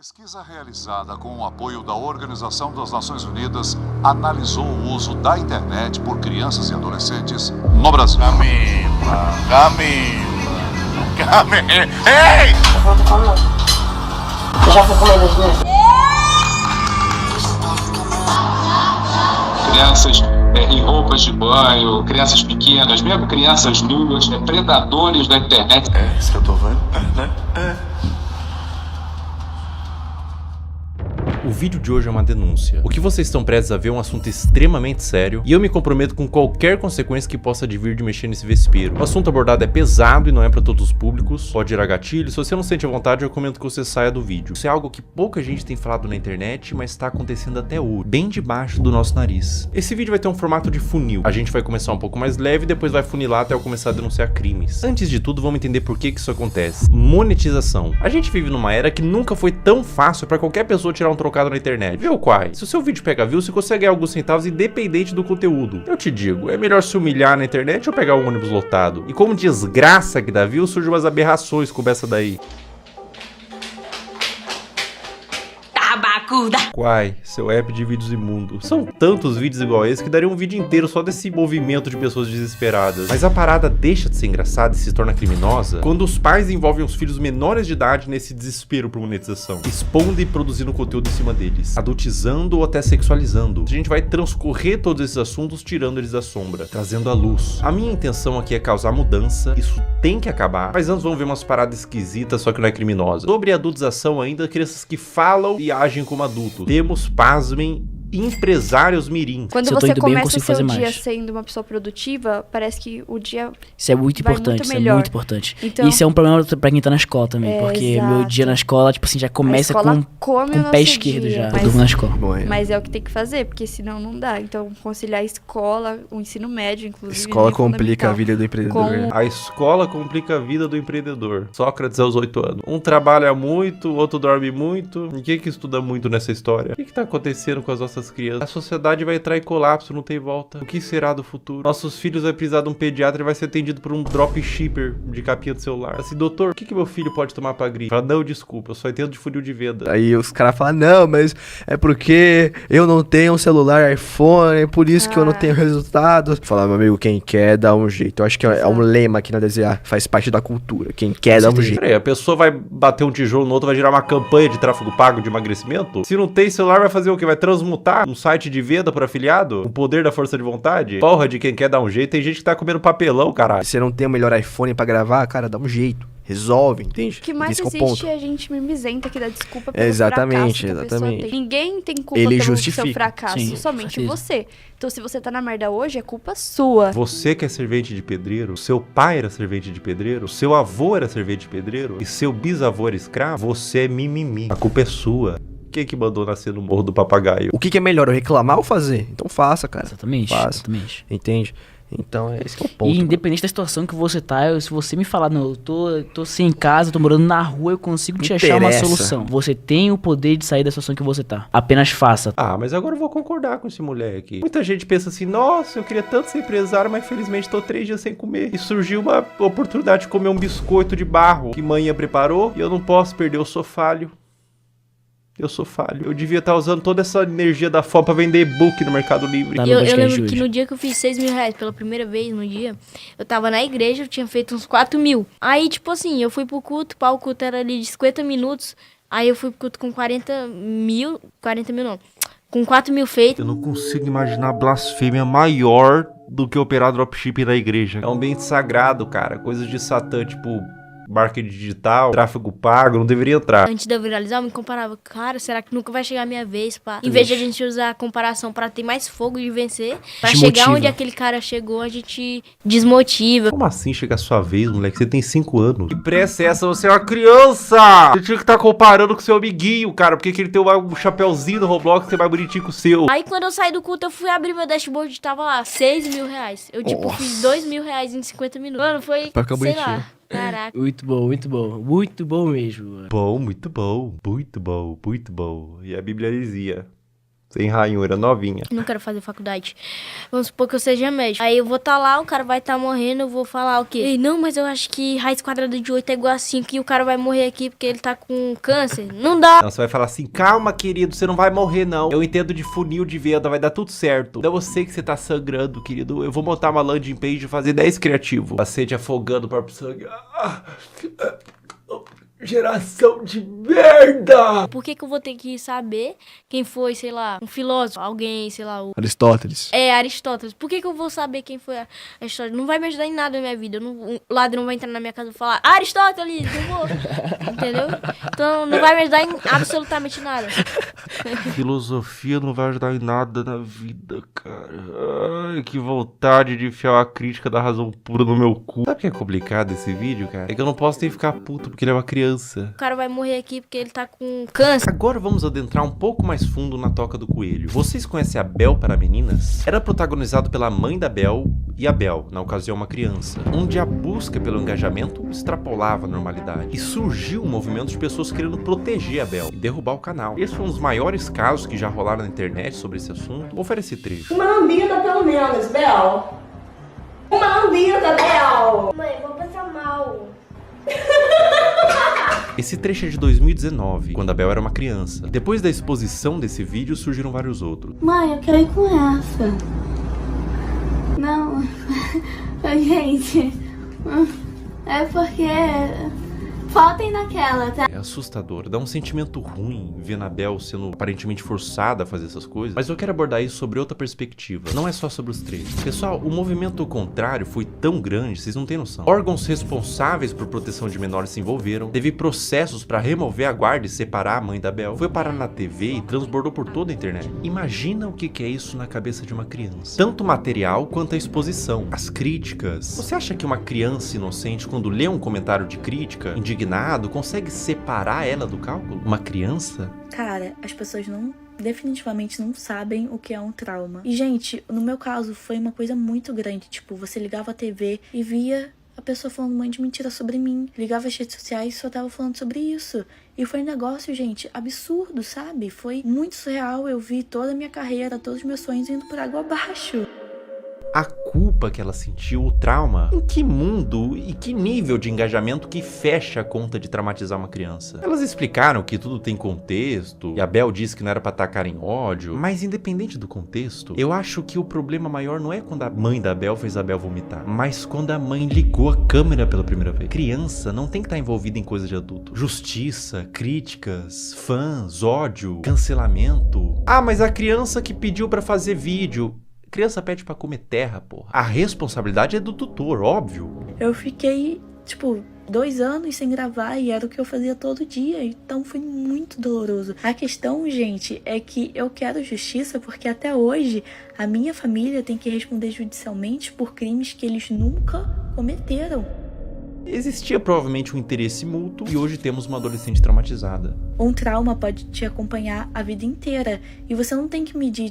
Pesquisa realizada com o apoio da Organização das Nações Unidas analisou o uso da internet por crianças e adolescentes no Brasil. Camila. Ei! Já foi com medo de mim? Crianças em roupas de banho, crianças pequenas, mesmo crianças nuas, predadores da internet. É isso que eu tô vendo, né? O vídeo de hoje é uma denúncia. O que vocês estão prestes a ver é um assunto extremamente sério e eu me comprometo com qualquer consequência que possa advir de mexer nesse vespeiro. O assunto abordado é pesado e não é para todos os públicos, pode gerar gatilho. Se você não sente a vontade, eu recomendo que você saia do vídeo. Isso é algo que pouca gente tem falado na internet, mas está acontecendo até hoje, bem debaixo do nosso nariz. Esse vídeo vai ter um formato de funil. A gente vai começar um pouco mais leve e depois vai funilar até eu começar a denunciar crimes. Antes de tudo, vamos entender por que isso acontece. Monetização. A gente vive numa era que nunca foi tão fácil para qualquer pessoa tirar um trocado na internet. Viu, Quai? Se o seu vídeo pega view, você consegue ganhar alguns centavos independente do conteúdo. Eu te digo, é melhor se humilhar na internet ou pegar um ônibus lotado? E como desgraça que dá view, surgem umas aberrações como essa daí. Quai, seu app de vídeos imundo. São tantos vídeos igual esse que daria um vídeo inteiro só desse movimento de pessoas desesperadas. Mas a parada deixa de ser engraçada e se torna criminosa quando os pais envolvem os filhos menores de idade nesse desespero por monetização, expondo e produzindo conteúdo em cima deles, adultizando ou até sexualizando. A gente vai transcorrer todos esses assuntos tirando eles da sombra, trazendo à luz. A minha intenção aqui é causar mudança, isso tem que acabar, mas antes vamos ver umas paradas esquisitas, só que não é criminosa. Sobre a adultização ainda, crianças que falam e agem como adultos. Temos, pasmem, empresários mirim. Quando você começa o seu dia sendo uma pessoa produtiva, parece que o dia isso é muito importante, muito isso melhor. É muito importante. Então, isso é um problema pra quem tá na escola também, porque exato. Meu dia na escola, tipo assim, já começa com o pé esquerdo dia, já. Eu durmo na escola. Mas é o que tem que fazer, porque senão não dá. Então, conciliar a escola, o ensino médio, inclusive. Escola complica a vida do empreendedor. A escola complica a vida do empreendedor. Sócrates aos 8 anos. Um trabalha muito, o outro dorme muito. E quem que estuda muito nessa história? O que tá acontecendo com as nossas crianças? A sociedade vai entrar em colapso, não tem volta. O que será do futuro? Nossos filhos vai precisar de um pediatra e vai ser atendido por um dropshipper de capinha do celular. Assim, doutor, o que meu filho pode tomar pra gripe? Fala, não, desculpa, eu só entendo de funil de venda. Aí os caras falam, não, mas é porque eu não tenho um celular iPhone, é por isso que eu não tenho resultados. Fala, meu amigo, quem quer dá um jeito. Eu acho que é um lema aqui na DZA, faz parte da cultura. Quem quer dá um jeito. Peraí, a pessoa vai bater um tijolo no outro, vai gerar uma campanha de tráfego pago de emagrecimento? Se não tem celular, vai fazer o quê? Vai transmutar um site de venda por afiliado? O poder da força de vontade? Porra de quem quer dar um jeito. Tem gente que tá comendo papelão, caralho. Se você não tem o melhor iPhone pra gravar, cara, dá um jeito. Resolve, entende? O que mais existe é a gente mimizenta que dá desculpa pelo exatamente, fracasso que a pessoa tem. Ninguém tem culpa Ele pelo justifica. seu fracasso, Sim, somente você. Então se você tá na merda hoje, é culpa sua. Você que é servente de pedreiro, seu pai era servente de pedreiro, seu avô era servente de pedreiro e seu bisavô era escravo, você é mimimi. A culpa é sua. Quem que mandou nascer no Morro do Papagaio? O que é melhor, eu reclamar ou fazer? Então faça, cara. Exatamente, faça. exatamente. Entende? Então, esse que é o ponto. E independente da situação que você tá, se você me falar, não, eu tô sem casa, tô morando na rua, eu consigo te achar uma solução. Você tem o poder de sair da situação que você tá. Apenas faça. Ah, mas agora eu vou concordar com esse moleque. Muita gente pensa assim, nossa, eu queria tanto ser empresário, mas infelizmente tô 3 dias sem comer. E surgiu uma oportunidade de comer um biscoito de barro que manhã preparou e eu não posso perder, eu sou falho. Eu sou falho. Eu devia estar usando toda essa energia da fome pra vender e-book no Mercado Livre. Eu lembro que no dia que eu fiz 6 mil reais pela primeira vez no dia, eu tava na igreja, eu tinha feito uns 4 mil. Aí, tipo assim, eu fui pro culto, o culto era ali de 50 minutos. Aí eu fui pro culto com 40 mil não. Com 4 mil feitos. Eu não consigo imaginar blasfêmia maior do que operar dropshipping na igreja. É um ambiente sagrado, cara. Coisas de Satã, tipo marketing digital, tráfego pago, não deveria entrar. Antes de eu viralizar, eu me comparava, cara, será que nunca vai chegar a minha vez, pá? Em vez de a gente usar a comparação pra ter mais fogo de vencer, pra chegar onde aquele cara chegou, a gente desmotiva. Como assim chegar a sua vez, moleque? Você tem 5 anos. Que pressa é essa? Você é uma criança! Você tinha que estar comparando com seu amiguinho, cara, porque ele tem um chapéuzinho no Roblox que é mais bonitinho que o seu. Aí quando eu saí do culto, eu fui abrir meu dashboard e tava lá, 6 mil reais. Eu, tipo, fiz 2 mil reais em 50 minutos. Mano, foi, sei lá. Caraca. Muito bom, muito bom. Muito bom mesmo. Bom, muito bom. Muito bom, muito bom. E a Bíblia dizia, Sem ranhura, novinha. Não quero fazer faculdade. Vamos supor que eu seja médico. Aí eu vou estar lá, o cara vai estar morrendo, eu vou falar o quê? Ei, não, mas eu acho que raiz quadrada de 8 é igual a 5 e o cara vai morrer aqui porque ele tá com câncer. Não dá. Não, você vai falar assim, calma, querido, você não vai morrer, não. Eu entendo de funil de venda, vai dar tudo certo. Eu sei que você tá sangrando, querido. Eu vou montar uma landing page e fazer 10 criativos. Paciente afogando o próprio sangue. Geração de merda! Por que eu vou ter que saber quem foi, sei lá, um filósofo, alguém, sei lá, o... Aristóteles. É, Aristóteles. Por que eu vou saber quem foi Aristóteles? Não vai me ajudar em nada na minha vida. O ladrão vai entrar na minha casa e falar, Aristóteles, não vou. Entendeu? Então não vai me ajudar em absolutamente nada. Filosofia não vai ajudar em nada na vida, cara. Ai, que vontade de enfiar uma crítica da razão pura no meu cu. Sabe o que é complicado esse vídeo, cara? É que eu não posso nem ficar puto porque ele é uma criança. O cara vai morrer aqui porque ele tá com câncer. Agora vamos adentrar um pouco mais fundo na Toca do Coelho. Vocês conhecem a Bel para Meninas? Era protagonizado pela mãe da Bel e a Bel, na ocasião uma criança, onde a busca pelo engajamento extrapolava a normalidade. E surgiu um movimento de pessoas querendo proteger a Bel e derrubar o canal. Esse foi um dos maiores casos que já rolaram na internet sobre esse assunto. Vou oferecer trecho. Uma lambida pelo menos, Bel. Uma lambida, Bel. Mãe, vou passar mal. Esse trecho é de 2019, quando a Bel era uma criança. Depois da exposição desse vídeo, surgiram vários outros. Mãe, eu quero ir com essa. Não, gente, é porque faltem naquela, tá? É assustador, dá um sentimento ruim ver a Bel sendo aparentemente forçada a fazer essas coisas. Mas eu quero abordar isso sobre outra perspectiva, não é só sobre os três. Pessoal, o movimento contrário foi tão grande, vocês não têm noção. Órgãos responsáveis por proteção de menores se envolveram, teve processos para remover a guarda e separar a mãe da Bel, foi parar na TV e transbordou por toda a internet. Imagina o que é isso na cabeça de uma criança. Tanto o material quanto a exposição, as críticas. Você acha que uma criança inocente, quando lê um comentário de crítica, indignado, consegue separar ela do cálculo? Uma criança? Cara, as pessoas definitivamente não sabem o que é um trauma. E, gente, no meu caso, foi uma coisa muito grande. Tipo, você ligava a TV e via a pessoa falando um monte de mentira sobre mim. Ligava as redes sociais e só tava falando sobre isso. E foi um negócio, gente, absurdo, sabe? Foi muito surreal. Eu vi toda a minha carreira, todos os meus sonhos indo por água abaixo. A culpa que ela sentiu, o trauma, em que mundo e que nível de engajamento que fecha a conta de traumatizar uma criança? Elas explicaram que tudo tem contexto, e a Bel disse que não era pra atacar em ódio, mas independente do contexto, eu acho que o problema maior não é quando a mãe da Bel fez a Bel vomitar, mas quando a mãe ligou a câmera pela primeira vez. Criança não tem que estar envolvida em coisa de adulto. Justiça, críticas, fãs, ódio, cancelamento. Ah, mas a criança que pediu pra fazer vídeo... Criança pede pra comer terra, porra. A responsabilidade é do tutor, óbvio. Eu fiquei, 2 anos sem gravar e era o que eu fazia todo dia, então foi muito doloroso. A questão, gente, é que eu quero justiça porque até hoje a minha família tem que responder judicialmente por crimes que eles nunca cometeram. Existia provavelmente um interesse mútuo e hoje temos uma adolescente traumatizada. Um trauma pode te acompanhar a vida inteira e você não tem que medir,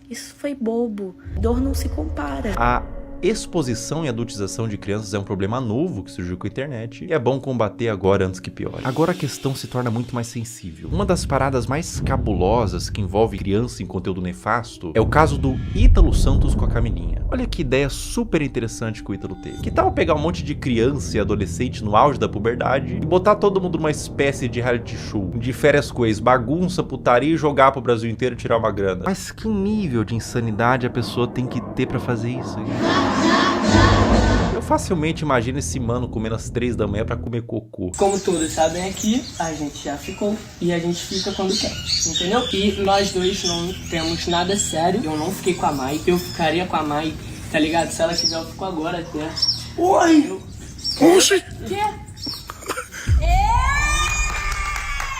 isso foi bobo. Dor não se compara. A exposição e adultização de crianças é um problema novo que surgiu com a internet e é bom combater agora antes que piore. Agora a questão se torna muito mais sensível. Uma das paradas mais cabulosas que envolve criança em conteúdo nefasto é o caso do Ítalo Santos com a Camilinha. Olha que ideia super interessante que o Ítalo teve. Que tal pegar um monte de criança e adolescente no auge da puberdade e botar todo mundo numa espécie de reality show, de férias com ex, bagunça, putaria e jogar pro Brasil inteiro e tirar uma grana? Mas que nível de insanidade a pessoa tem que ter pra fazer isso? Eu facilmente imagino esse mano comendo às 3 da manhã pra comer cocô. Como todos sabem aqui, a gente já ficou e a gente fica quando quer, entendeu? E nós dois não temos nada sério. Eu não fiquei com a Mai, eu ficaria com a Mai, tá ligado? Se ela quiser, eu fico agora até. Oi! Oxi!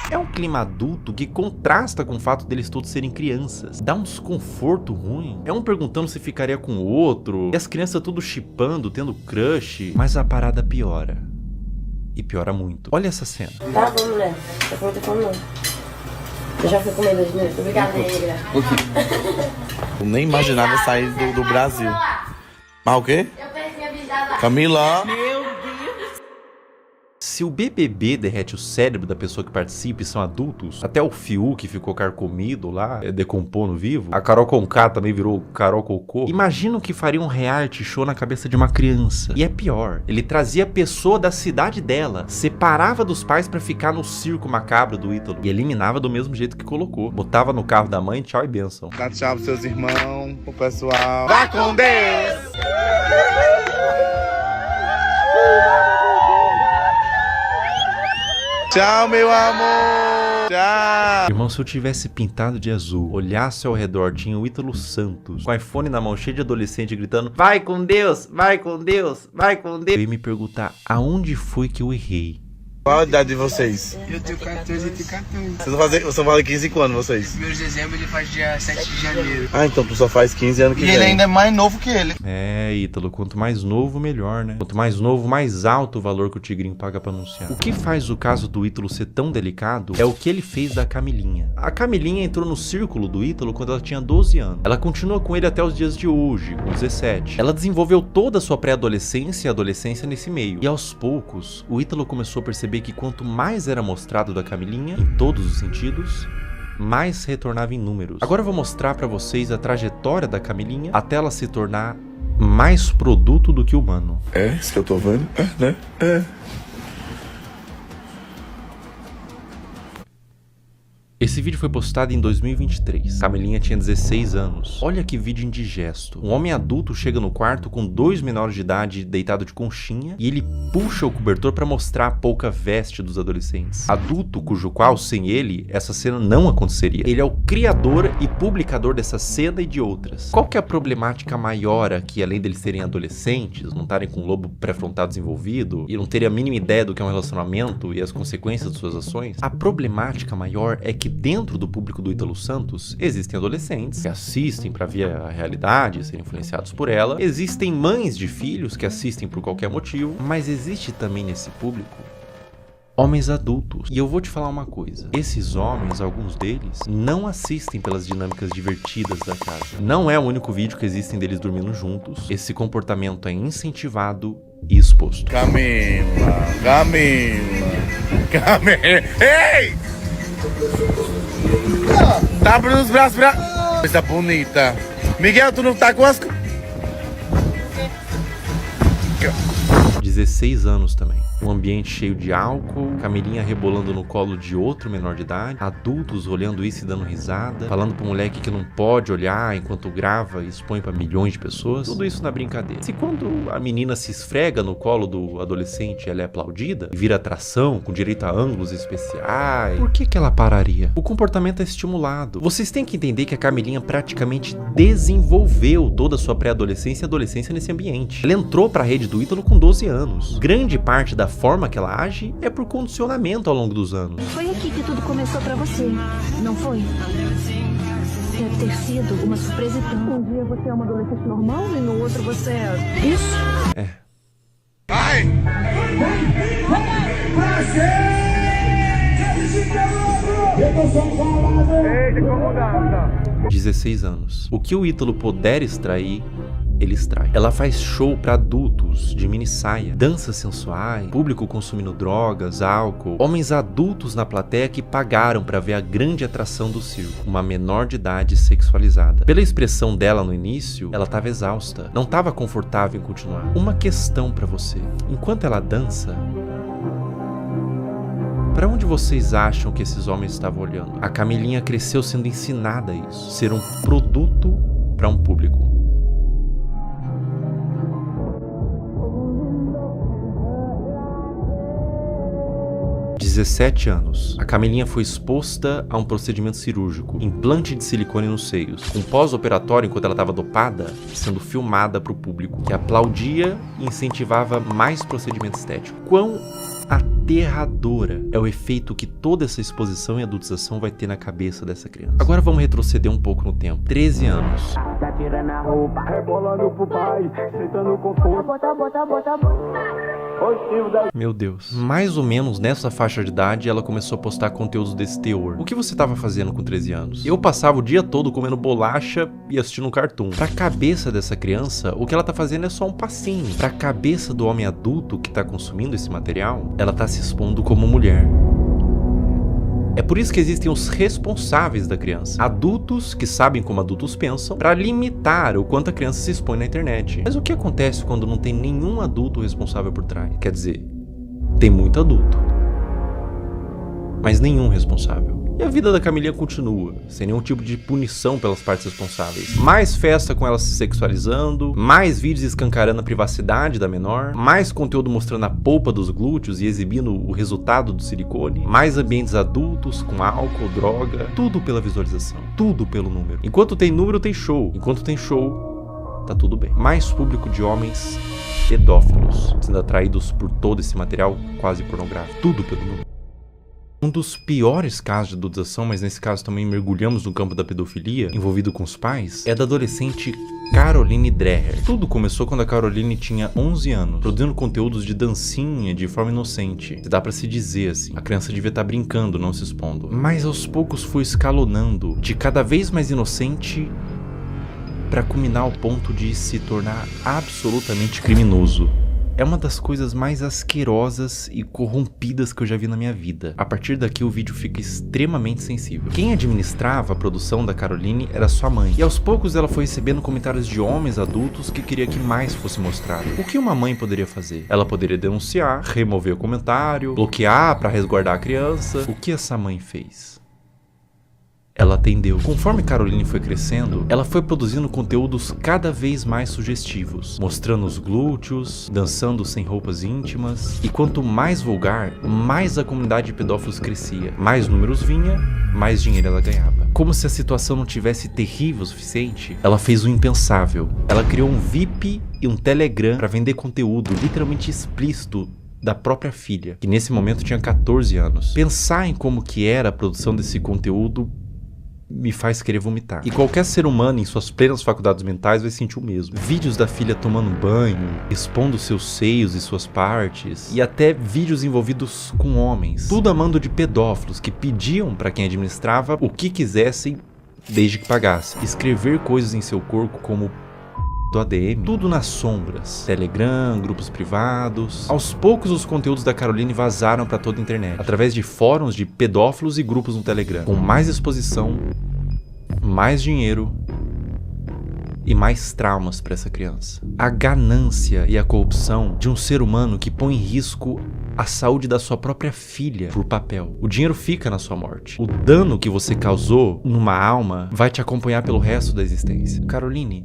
É um clima adulto que contrasta com o fato deles todos serem crianças. Dá um desconforto ruim. É um perguntando se ficaria com o outro. E as crianças tudo chipando, tendo crush. Mas a parada piora. E piora muito. Olha essa cena. Tá bom, mulher. Eu vou ter fome não. Eu já fui comer 2 minutos. Obrigada, negra. Eu nem imaginava sair do Brasil. Mas o quê? Eu perdi a visada. Camila! Se Se o BBB derrete o cérebro da pessoa que participa e são adultos, até o Fiuk que ficou carcomido lá, decompondo vivo, a Carol Conká também virou Carol Cocô, imagina o que faria um reality show na cabeça de uma criança. E é pior, ele trazia a pessoa da cidade dela, separava dos pais pra ficar no circo macabro do Ítalo e eliminava do mesmo jeito que colocou. Botava no carro da mãe, tchau e benção. Dá tchau pros seus irmãos, pro pessoal. Vai com Deus! Tchau, meu amor! Tchau! Irmão, se eu tivesse pintado de azul, olhasse ao redor, tinha o Ítalo Santos, com o iPhone na mão, cheio de adolescente, gritando: vai com Deus, vai com Deus, vai com Deus. Eu ia me perguntar, aonde foi que eu errei? Qual a idade de vocês? Eu tenho 14 e tenho 14. Vocês vão fazer 15 quando, vocês? Primeiro de dezembro ele faz dia 7 de janeiro. Ah, então tu só faz 15 anos que vem. E ele ainda é mais novo que ele. É, Ítalo, quanto mais novo, melhor, né? Quanto mais novo, mais alto o valor que o Tigrinho paga pra anunciar. O que faz o caso do Ítalo ser tão delicado é o que ele fez da Camilinha. A Camilinha entrou no círculo do Ítalo quando ela tinha 12 anos. Ela continua com ele até os dias de hoje, com 17. Ela desenvolveu toda a sua pré-adolescência e adolescência nesse meio. E aos poucos, o Ítalo começou a perceber que quanto mais era mostrado da Camilinha, em todos os sentidos, mais retornava em números. Agora eu vou mostrar pra vocês a trajetória da Camilinha até ela se tornar mais produto do que humano. É, isso que eu tô vendo? É, né? É. Esse vídeo foi postado em 2023. Camilinha tinha 16 anos. Olha que vídeo indigesto. Um homem adulto chega no quarto com 2 menores de idade deitado de conchinha e ele puxa o cobertor pra mostrar a pouca veste dos adolescentes. Adulto cujo qual, sem ele, essa cena não aconteceria. Ele é o criador e publicador dessa cena e de outras. Qual que é a problemática maior aqui, além deles serem adolescentes, não estarem com o lobo pré-frontal desenvolvido e não terem a mínima ideia do que é um relacionamento e as consequências de suas ações? A problemática maior é que dentro do público do Ítalo Santos existem adolescentes que assistem pra ver a realidade e serem influenciados por ela. Existem mães de filhos que assistem por qualquer motivo, mas existe também nesse público homens adultos. E eu vou te falar uma coisa. Esses homens, alguns deles, não assistem pelas dinâmicas divertidas da casa. Não é o único vídeo que existem deles dormindo juntos. Esse comportamento é incentivado e exposto. Camila, ei! Tá abrindo os braços pra... Coisa bonita. Miguel, tu não tá com as... 16 anos também. Um ambiente cheio de álcool, Camilinha rebolando no colo de outro menor de idade, adultos olhando isso e dando risada, falando pro moleque que não pode olhar enquanto grava e expõe pra milhões de pessoas. Tudo isso na brincadeira. Se quando a menina se esfrega no colo do adolescente, ela é aplaudida e vira atração, com direito a ângulos especiais, por que ela pararia? O comportamento é estimulado. Vocês têm que entender que a Camilinha praticamente desenvolveu toda a sua pré-adolescência e adolescência nesse ambiente. Ela entrou pra rede do Ítalo com 12 anos. Grande parte da forma que ela age é por condicionamento ao longo dos anos. Foi aqui que tudo começou pra você, não foi? Deve ter sido uma surpresa tão... Um dia você é uma adolescente normal e no outro você é... Isso? É. Vai! 16 anos. O que o Ítalo puder extrair, ele extrai. Ela faz show pra adultos de mini saia, danças sensuais, público consumindo drogas, álcool, homens adultos na plateia que pagaram pra ver a grande atração do circo, uma menor de idade sexualizada. Pela expressão dela no início, ela tava exausta, não tava confortável em continuar. Uma questão pra você: enquanto ela dança, pra onde vocês acham que esses homens estavam olhando? A Camilinha cresceu sendo ensinada a isso, ser um produto pra um público. 17 anos. A Camilinha foi exposta a um procedimento cirúrgico, implante de silicone nos seios, com pós-operatório enquanto ela estava dopada, sendo filmada para o público, que aplaudia e incentivava mais procedimento estético. Quão aterradora é o efeito que toda essa exposição e adultização vai ter na cabeça dessa criança. Agora vamos retroceder um pouco no tempo. 13 anos. Tá tirando a roupa, rebolando pro pai, sentando com força. Bota. Meu Deus. Mais ou menos nessa faixa de idade, ela começou a postar conteúdos desse teor. O que você tava fazendo com 13 anos? Eu passava o dia todo comendo bolacha e assistindo um cartoon. Pra cabeça dessa criança, o que ela tá fazendo é só um passinho. Pra cabeça do homem adulto que tá consumindo esse material, ela tá se expondo como mulher. É por isso que existem os responsáveis da criança. Adultos que sabem como adultos pensam para limitar o quanto a criança se expõe na internet. Mas o que acontece quando não tem nenhum adulto responsável por trás? Quer dizer, tem muito adulto, mas nenhum responsável. E a vida da Camilinha continua, sem nenhum tipo de punição pelas partes responsáveis. Mais festa com ela se sexualizando, mais vídeos escancarando a privacidade da menor, mais conteúdo mostrando a polpa dos glúteos e exibindo o resultado do silicone, mais ambientes adultos com álcool, droga, tudo pela visualização, tudo pelo número. Enquanto tem número, tem show. Enquanto tem show, tá tudo bem. Mais público de homens pedófilos, sendo atraídos por todo esse material quase pornográfico, tudo pelo número. Um dos piores casos de adultização, mas nesse caso também mergulhamos no campo da pedofilia, envolvido com os pais, é da adolescente Caroline Dreher. Tudo começou quando a Caroline tinha 11 anos, produzindo conteúdos de dancinha de forma inocente. Dá pra se dizer assim, a criança devia estar brincando, não se expondo. Mas aos poucos foi escalonando, de cada vez mais inocente, pra culminar ao ponto de se tornar absolutamente criminoso. É uma das coisas mais asquerosas e corrompidas que eu já vi na minha vida. A partir daqui o vídeo fica extremamente sensível. Quem administrava a produção da Caroline era sua mãe. E aos poucos ela foi recebendo comentários de homens adultos que queria que mais fosse mostrado. O que uma mãe poderia fazer? Ela poderia denunciar, remover o comentário, bloquear para resguardar a criança. O que essa mãe fez? Ela atendeu. Conforme Caroline foi crescendo, ela foi produzindo conteúdos cada vez mais sugestivos, mostrando os glúteos, dançando sem roupas íntimas, e quanto mais vulgar, mais a comunidade de pedófilos crescia. Mais números vinha, mais dinheiro ela ganhava. Como se a situação não tivesse terrível o suficiente, ela fez o impensável. Ela criou um VIP e um Telegram para vender conteúdo literalmente explícito da própria filha, que nesse momento tinha 14 anos. Pensar em como que era a produção desse conteúdo me faz querer vomitar. E qualquer ser humano em suas plenas faculdades mentais vai sentir o mesmo. Vídeos da filha tomando banho, expondo seus seios e suas partes, e até vídeos envolvidos com homens. Tudo a mando de pedófilos que pediam para quem administrava o que quisessem desde que pagasse. Escrever coisas em seu corpo como do ADM, tudo nas sombras. Telegram, grupos privados. Aos poucos os conteúdos da Caroline vazaram para toda a internet, através de fóruns de pedófilos e grupos no Telegram, com mais exposição, mais dinheiro e mais traumas para essa criança. A ganância e a corrupção de um ser humano que põe em risco a saúde da sua própria filha por papel. O dinheiro fica na sua morte. O dano que você causou numa alma vai te acompanhar pelo resto da existência. Caroline,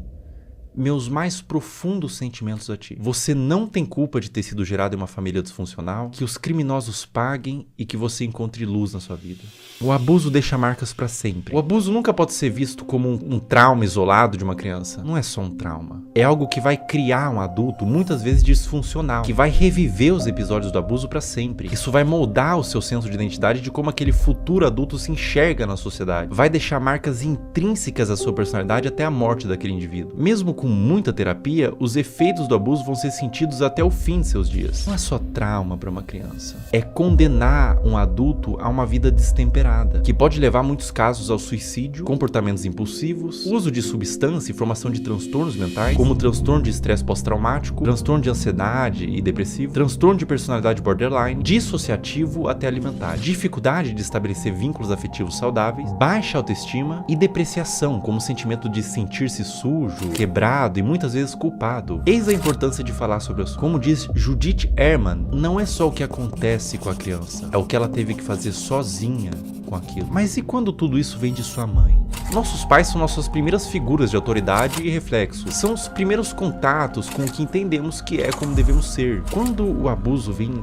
meus mais profundos sentimentos a ti. Você não tem culpa de ter sido gerado em uma família disfuncional, que os criminosos paguem e que você encontre luz na sua vida. O abuso deixa marcas pra sempre. O abuso nunca pode ser visto como um trauma isolado de uma criança. Não é só um trauma. É algo que vai criar um adulto, muitas vezes disfuncional, que vai reviver os episódios do abuso pra sempre. Isso vai moldar o seu senso de identidade de como aquele futuro adulto se enxerga na sociedade. Vai deixar marcas intrínsecas à sua personalidade até a morte daquele indivíduo. Mesmo com muita terapia, os efeitos do abuso vão ser sentidos até o fim de seus dias. Não é só trauma para uma criança. É condenar um adulto a uma vida destemperada, que pode levar muitos casos ao suicídio, comportamentos impulsivos, uso de substância e formação de transtornos mentais, como transtorno de estresse pós-traumático, transtorno de ansiedade e depressivo, transtorno de personalidade borderline, dissociativo até alimentar, dificuldade de estabelecer vínculos afetivos saudáveis, baixa autoestima e depreciação, como sentimento de sentir-se sujo, quebrado e muitas vezes culpado. Eis a importância de falar sobre isso. Como diz Judith Herman, não é só o que acontece com a criança, é o que ela teve que fazer sozinha com aquilo. Mas e quando tudo isso vem de sua mãe? Nossos pais são nossas primeiras figuras de autoridade e reflexo. São os primeiros contatos com o que entendemos que é como devemos ser. Quando o abuso vem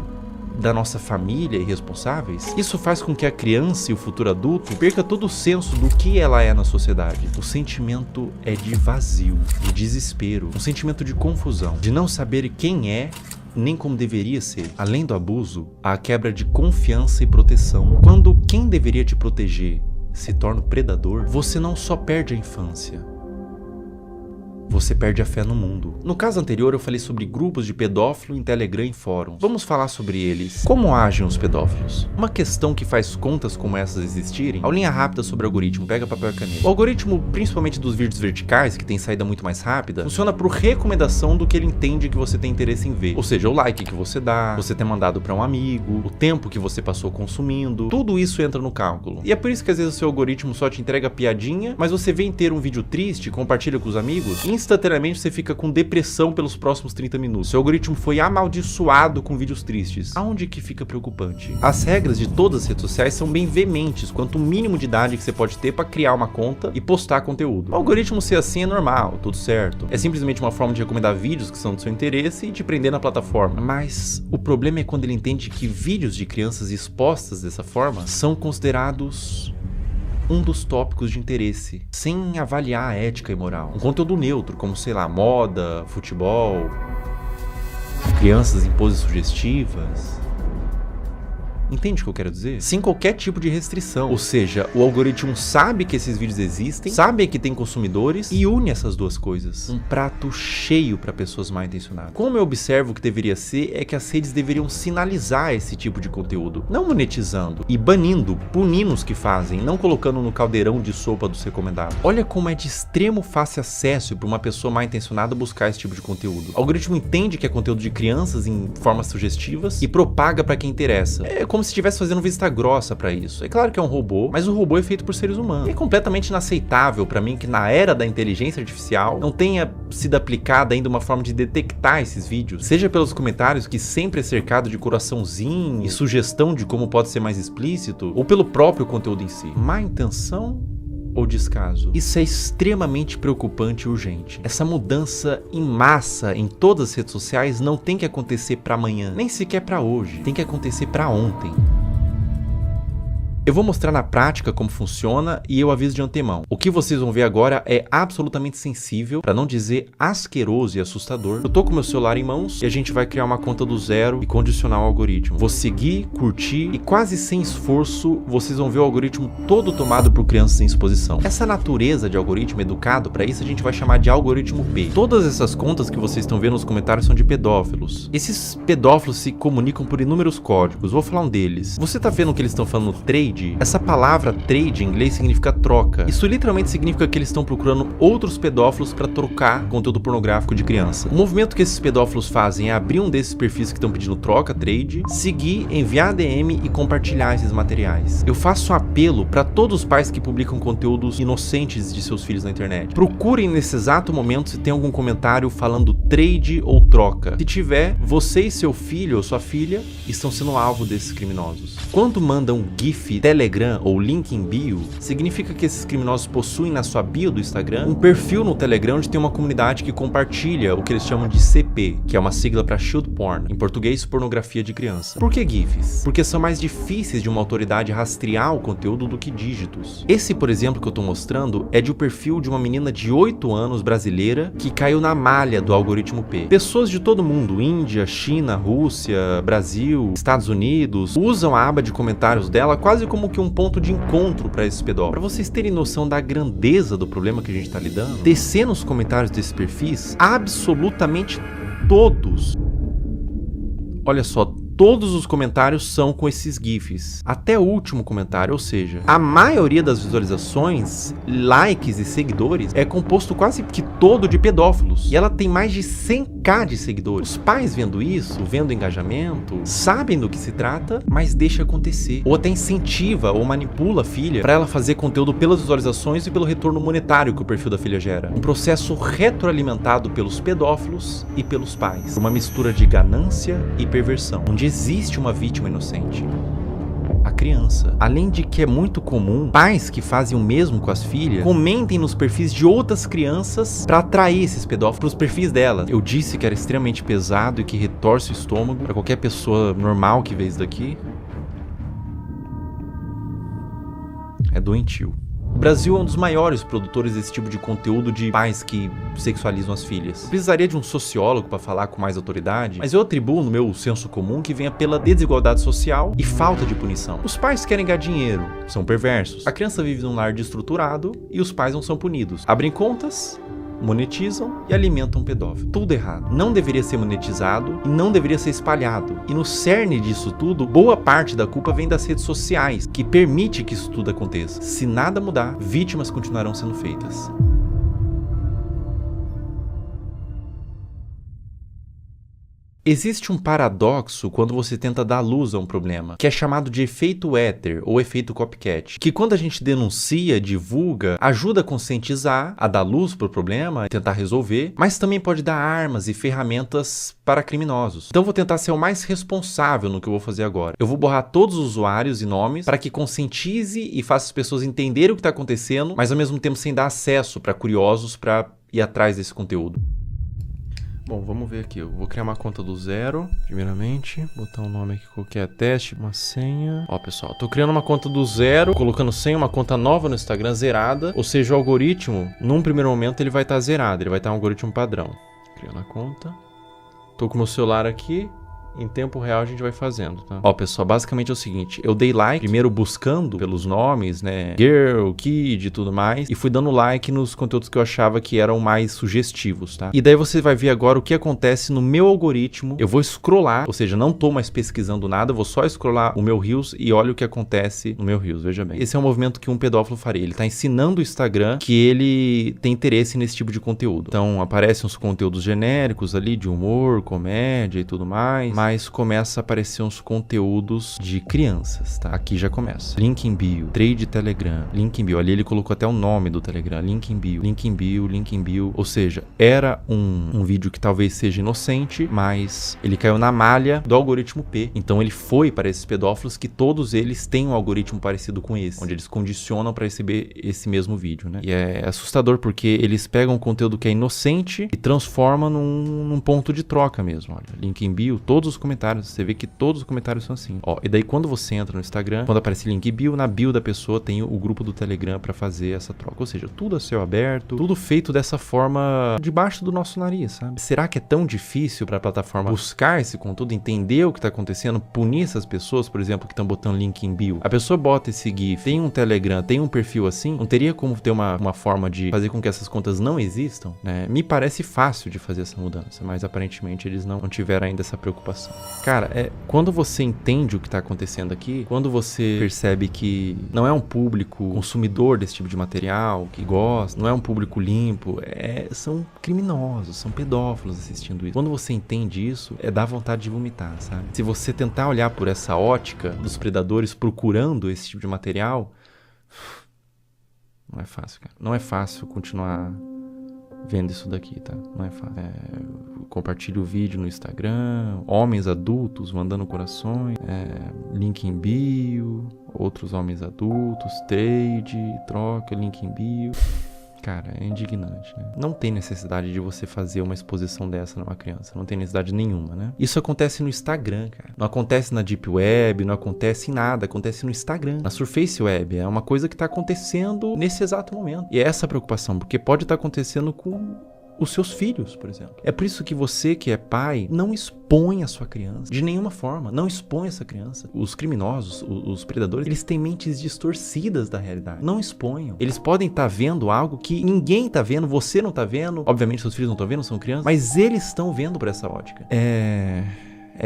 da nossa família e responsáveis, isso faz com que a criança e o futuro adulto perca todo o senso do que ela é na sociedade. O sentimento é de vazio, de desespero, um sentimento de confusão, de não saber quem é nem como deveria ser. Além do abuso, há a quebra de confiança e proteção. Quando quem deveria te proteger se torna o predador, você não só perde a infância, você perde a fé no mundo. No caso anterior eu falei sobre grupos de pedófilo em Telegram e fóruns. Vamos falar sobre eles. Como agem os pedófilos? Uma questão que faz contas como essas existirem, aulinha rápida sobre o algoritmo, pega papel e caneta. O algoritmo, principalmente dos vídeos verticais, que tem saída muito mais rápida, funciona por recomendação do que ele entende que você tem interesse em ver. Ou seja, o like que você dá, você ter mandado para um amigo, o tempo que você passou consumindo, tudo isso entra no cálculo. E é por isso que às vezes o seu algoritmo só te entrega piadinha, mas você vê inteiro um vídeo triste, compartilha com os amigos, e instantaneamente você fica com depressão pelos próximos 30 minutos. Seu algoritmo foi amaldiçoado com vídeos tristes. Aonde que fica preocupante? As regras de todas as redes sociais são bem veementes quanto o mínimo de idade que você pode ter para criar uma conta e postar conteúdo. O algoritmo ser assim é normal, tudo certo. É simplesmente uma forma de recomendar vídeos que são do seu interesse e te prender na plataforma. Mas o problema é quando ele entende que vídeos de crianças expostas dessa forma são considerados um dos tópicos de interesse, sem avaliar a ética e moral. Um conteúdo neutro, como, sei lá, moda, futebol, crianças em poses sugestivas. Entende o que eu quero dizer? Sem qualquer tipo de restrição. Ou seja, o algoritmo sabe que esses vídeos existem, sabe que tem consumidores e une essas duas coisas. Um prato cheio para pessoas mal intencionadas. Como eu observo que deveria ser, é que as redes deveriam sinalizar esse tipo de conteúdo, não monetizando e banindo, punindo os que fazem, não colocando no caldeirão de sopa dos recomendados. Olha como é de extremo fácil acesso para uma pessoa mal intencionada buscar esse tipo de conteúdo. O algoritmo entende que é conteúdo de crianças em formas sugestivas e propaga para quem interessa. É como se estivesse fazendo vista grossa pra isso. É claro que é um robô, mas o robô é feito por seres humanos. E é completamente inaceitável pra mim que na era da inteligência artificial não tenha sido aplicada ainda uma forma de detectar esses vídeos, seja pelos comentários que sempre é cercado de coraçãozinho e sugestão de como pode ser mais explícito, ou pelo próprio conteúdo em si. Má intenção ou descaso? Isso é extremamente preocupante e urgente. Essa mudança em massa em todas as redes sociais não tem que acontecer para amanhã, nem sequer para hoje, tem que acontecer para ontem. Eu vou mostrar na prática como funciona e eu aviso de antemão. O que vocês vão ver agora é absolutamente sensível, para não dizer asqueroso e assustador. Eu tô com meu celular em mãos e a gente vai criar uma conta do zero e condicionar o algoritmo. Vou seguir, curtir e quase sem esforço vocês vão ver o algoritmo todo tomado por crianças em exposição. Essa natureza de algoritmo educado, para isso a gente vai chamar de algoritmo P. Todas essas contas que vocês estão vendo nos comentários são de pedófilos. Esses pedófilos se comunicam por inúmeros códigos. Vou falar um deles. Você tá vendo que eles estão falando trade? Essa palavra trade em inglês significa troca. Isso literalmente significa que eles estão procurando outros pedófilos para trocar conteúdo pornográfico de criança. O movimento que esses pedófilos fazem é abrir um desses perfis que estão pedindo troca, trade, seguir, enviar DM e compartilhar esses materiais. Eu faço um apelo para todos os pais que publicam conteúdos inocentes de seus filhos na internet. Procurem nesse exato momento se tem algum comentário falando trade ou troca. Se tiver, você e seu filho ou sua filha estão sendo alvo desses criminosos. Quando mandam GIF, Telegram ou link em bio, significa que esses criminosos possuem na sua bio do Instagram um perfil no Telegram onde tem uma comunidade que compartilha o que eles chamam de CP, que é uma sigla para Child Porn, em português pornografia de criança. Por que GIFs? Porque são mais difíceis de uma autoridade rastrear o conteúdo do que dígitos. Esse, por exemplo, que eu tô mostrando é de um perfil de uma menina de 8 anos brasileira que caiu na malha do algoritmo P. Pessoas de todo mundo, Índia, China, Rússia, Brasil, Estados Unidos, usam a aba de comentários dela quase como que um ponto de encontro para esses pedófilos. Para vocês terem noção da grandeza do problema que a gente tá lidando, descer nos comentários desses perfis, absolutamente todos, olha só, todos os comentários são com esses GIFs. Até o último comentário, ou seja, a maioria das visualizações, likes e seguidores é composto quase que todo de pedófilos. E ela tem mais de 100k de seguidores. Os pais vendo isso, vendo engajamento, sabem do que se trata, mas deixa acontecer. Ou até incentiva ou manipula a filha para ela fazer conteúdo pelas visualizações e pelo retorno monetário que o perfil da filha gera. Um processo retroalimentado pelos pedófilos e pelos pais. Uma mistura de ganância e perversão, onde existe uma vítima inocente, a criança. Além de que é muito comum pais que fazem o mesmo com as filhas comentem nos perfis de outras crianças para atrair esses pedófilos para os perfis delas. Eu disse que era extremamente pesado e que retorce o estômago para qualquer pessoa normal que vê isso daqui. É doentio. O Brasil é um dos maiores produtores desse tipo de conteúdo de pais que sexualizam as filhas. Eu precisaria de um sociólogo para falar com mais autoridade, mas eu atribuo no meu senso comum que venha pela desigualdade social e falta de punição. Os pais querem ganhar dinheiro, são perversos. A criança vive num lar desestruturado e os pais não são punidos. Abrem contas monetizam e alimentam um pedófilo. Tudo errado. Não deveria ser monetizado e não deveria ser espalhado. E no cerne disso tudo, boa parte da culpa vem das redes sociais, que permite que isso tudo aconteça. Se nada mudar, vítimas continuarão sendo feitas. Existe um paradoxo quando você tenta dar luz a um problema, que é chamado de efeito éter ou efeito copycat, que quando a gente denuncia, divulga, ajuda a conscientizar, a dar luz para o problema, a tentar resolver, mas também pode dar armas e ferramentas para criminosos. Então vou tentar ser o mais responsável no que eu vou fazer agora. Eu vou borrar todos os usuários e nomes para que conscientize e faça as pessoas entenderem o que está acontecendo, mas ao mesmo tempo sem dar acesso para curiosos para ir atrás desse conteúdo. Bom, vamos ver aqui. Eu vou criar uma conta do zero, primeiramente. Botar um nome aqui qualquer, teste, uma senha. Ó, pessoal, tô criando uma conta do zero, colocando senha, uma conta nova no Instagram, zerada. Ou seja, o algoritmo, num primeiro momento, ele vai estar zerado. Ele vai estar um algoritmo padrão. Criando a conta. Tô com o meu celular aqui. Em tempo real a gente vai fazendo, tá? Ó, pessoal, basicamente é o seguinte. Eu dei like, primeiro buscando pelos nomes, né? Girl, Kid e tudo mais. E fui dando like nos conteúdos que eu achava que eram mais sugestivos, tá? E daí você vai ver agora o que acontece no meu algoritmo. Eu vou scrollar, ou seja, não tô mais pesquisando nada. Eu vou só scrollar o meu Reels e olha o que acontece no meu Reels, veja bem. Esse é um movimento que um pedófilo faria. Ele tá ensinando o Instagram que ele tem interesse nesse tipo de conteúdo. Então, aparecem uns conteúdos genéricos ali de humor, comédia e tudo mais. Mas começa a aparecer uns conteúdos de crianças, tá? Aqui já começa. Link em bio, trade Telegram, link em bio. Ali ele colocou até o nome do Telegram, link em bio, link em bio, link em bio. Ou seja, era um vídeo que talvez seja inocente, mas ele caiu na malha do algoritmo P. Então ele foi para esses pedófilos que todos eles têm um algoritmo parecido com esse, onde eles condicionam para receber esse mesmo vídeo, né? E é assustador porque eles pegam um conteúdo que é inocente e transformam num ponto de troca mesmo. Olha, link em bio, todos os comentários, você vê que todos os comentários são assim. Ó, e daí quando você entra no Instagram, quando aparece link bio, na bio da pessoa tem o grupo do Telegram pra fazer essa troca. Ou seja, tudo a céu aberto, tudo feito dessa forma debaixo do nosso nariz, sabe? Será que é tão difícil pra plataforma buscar esse conteúdo, entender o que tá acontecendo, punir essas pessoas, por exemplo, que estão botando link em bio? A pessoa bota esse GIF, tem um Telegram, tem um perfil assim, não teria como ter uma forma de fazer com que essas contas não existam, né? Me parece fácil de fazer essa mudança, mas aparentemente eles não tiveram ainda essa preocupação. Cara, quando você entende o que tá acontecendo aqui, quando você percebe que não é um público consumidor desse tipo de material, que gosta, não é um público limpo, são criminosos, são pedófilos assistindo isso. Quando você entende isso, dá vontade de vomitar, sabe? Se você tentar olhar por essa ótica dos predadores procurando esse tipo de material, não é fácil, cara. Não é fácil continuar vendo isso daqui, tá? Não é fácil. Compartilhe o vídeo no Instagram, homens adultos mandando corações, link em bio, outros homens adultos, trade, troca, link em bio. Cara, é indignante, né? Não tem necessidade de você fazer uma exposição dessa numa criança. Não tem necessidade nenhuma, né? Isso acontece no Instagram, cara. Não acontece na Deep Web, não acontece em nada. Acontece no Instagram. Na Surface Web. É uma coisa que tá acontecendo nesse exato momento. E é essa preocupação, porque pode estar acontecendo com os seus filhos, por exemplo. É por isso que você, que é pai, não expõe a sua criança. De nenhuma forma. Não expõe essa criança. Os criminosos, os predadores, eles têm mentes distorcidas da realidade. Não exponham. Eles podem estar vendo algo que ninguém está vendo, você não está vendo. Obviamente, seus filhos não estão vendo, são crianças. Mas eles estão vendo por essa ótica. É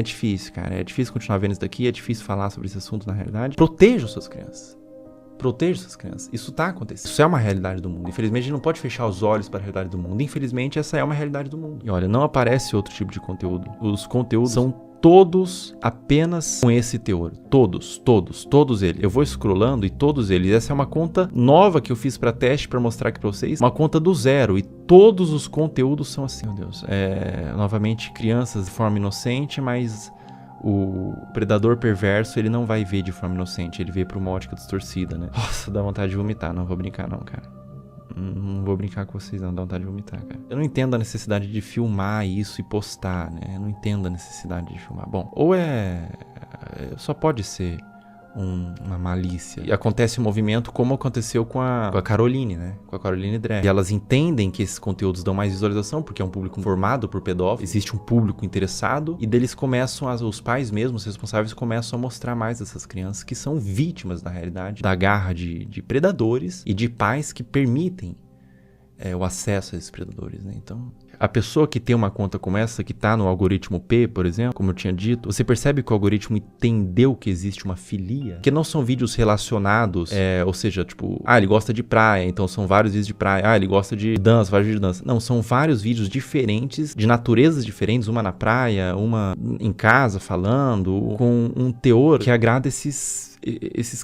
difícil, cara. É difícil continuar vendo isso daqui. É difícil falar sobre esse assunto na realidade. Proteja suas crianças. Proteja essas crianças. Isso tá acontecendo. Isso é uma realidade do mundo. Infelizmente, a gente não pode fechar os olhos para a realidade do mundo. Infelizmente, essa é uma realidade do mundo. E olha, não aparece outro tipo de conteúdo. Os conteúdos são todos apenas com esse teor. Todos eles. Eu vou scrollando e todos eles. Essa é uma conta nova que eu fiz para teste, para mostrar aqui para vocês. Uma conta do zero. E todos os conteúdos são assim. Meu Deus. Novamente, crianças de forma inocente, mas o predador perverso, ele não vai ver de forma inocente, ele vê por uma ótica distorcida, né? Nossa, dá vontade de vomitar, não vou brincar não, cara. Não vou brincar com vocês não, dá vontade de vomitar, cara. Eu não entendo a necessidade de filmar isso e postar, né? Eu não entendo a necessidade de filmar. Bom, ou só pode ser uma malícia. E acontece um movimento como aconteceu com a Caroline, né? Com a Caroline Drag. E elas entendem que esses conteúdos dão mais visualização, porque é um público formado por pedófilos, existe um público interessado, e deles começam, os pais mesmos, os responsáveis, começam a mostrar mais essas crianças que são vítimas, na realidade, da garra de predadores e de pais que permitem o acesso a esses predadores, né? Então, a pessoa que tem uma conta como essa, que tá no algoritmo P, por exemplo, como eu tinha dito, você percebe que o algoritmo entendeu que existe uma filia, que não são vídeos relacionados, ou seja, tipo, ele gosta de praia, então são vários vídeos de praia, ele gosta de dança, vários vídeos de dança. Não, são vários vídeos diferentes, de naturezas diferentes, uma na praia, uma em casa falando, com um teor que agrada esses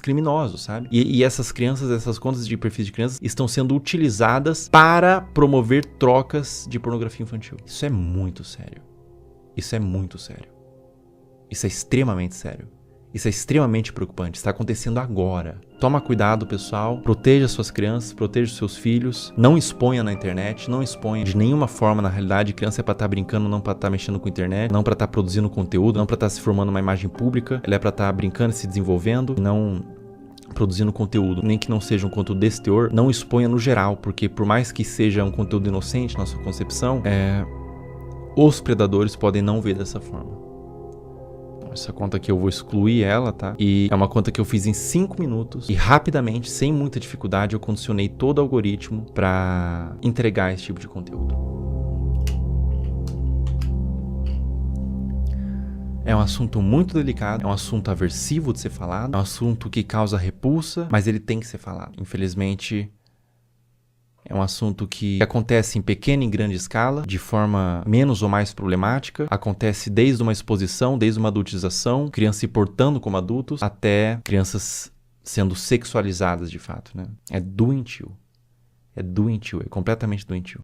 criminosos, sabe? E essas crianças, essas contas de perfis de crianças estão sendo utilizadas para promover trocas de pornografia infantil. Isso é muito sério. Isso é muito sério. Isso é extremamente sério. Isso é extremamente preocupante. Está acontecendo agora. Toma cuidado, pessoal. Proteja suas crianças, proteja seus filhos. Não exponha na internet, não exponha de nenhuma forma na realidade. Criança é para estar brincando, não para estar mexendo com a internet, não para estar produzindo conteúdo, não para estar se formando uma imagem pública. Ela é para estar brincando e se desenvolvendo, não produzindo conteúdo, nem que não seja um conteúdo desse teor. Não exponha no geral, porque por mais que seja um conteúdo inocente na sua concepção, os predadores podem não ver dessa forma. Essa conta aqui eu vou excluir ela, tá? E é uma conta que eu fiz em 5 minutos e rapidamente, sem muita dificuldade, eu condicionei todo o algoritmo para entregar esse tipo de conteúdo. É um assunto muito delicado, é um assunto aversivo de ser falado, é um assunto que causa repulsa, mas ele tem que ser falado. Infelizmente, é um assunto que acontece em pequena e grande escala, de forma menos ou mais problemática. Acontece desde uma exposição, desde uma adultização, crianças se portando como adultos, até crianças sendo sexualizadas de fato, né? É doentio. É doentio, é completamente doentio.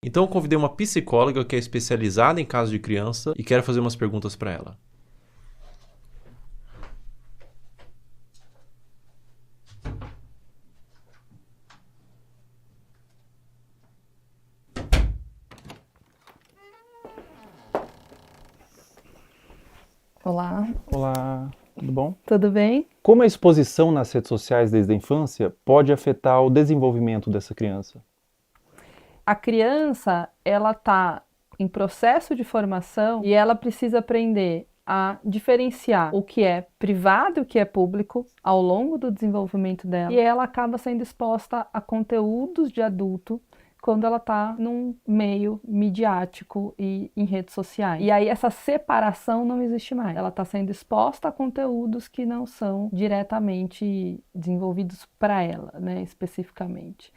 Então eu convidei uma psicóloga que é especializada em casos de criança e quero fazer umas perguntas para ela. Olá. Olá, tudo bom? Tudo bem? Como a exposição nas redes sociais desde a infância pode afetar o desenvolvimento dessa criança? A criança, ela está em processo de formação e ela precisa aprender a diferenciar o que é privado e o que é público ao longo do desenvolvimento dela. E ela acaba sendo exposta a conteúdos de adulto quando ela está num meio midiático e em redes sociais. E aí essa separação não existe mais. Ela está sendo exposta a conteúdos que não são diretamente desenvolvidos para ela, né, especificamente.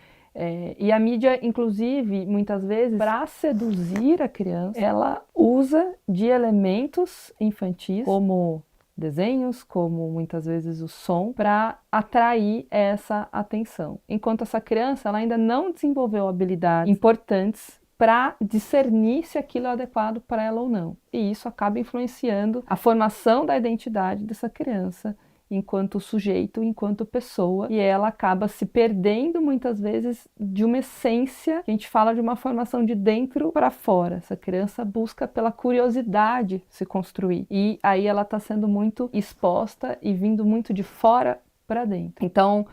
E a mídia, inclusive, muitas vezes, para seduzir a criança, ela usa de elementos infantis, como desenhos, como muitas vezes o som, para atrair essa atenção. Enquanto essa criança ela ainda não desenvolveu habilidades importantes para discernir se aquilo é adequado para ela ou não. E isso acaba influenciando a formação da identidade dessa criança enquanto sujeito, enquanto pessoa, e ela acaba se perdendo muitas vezes de uma essência, que a gente fala de uma formação de dentro para fora. Essa criança busca pela curiosidade se construir, e aí ela está sendo muito exposta e vindo muito de fora para dentro. Então,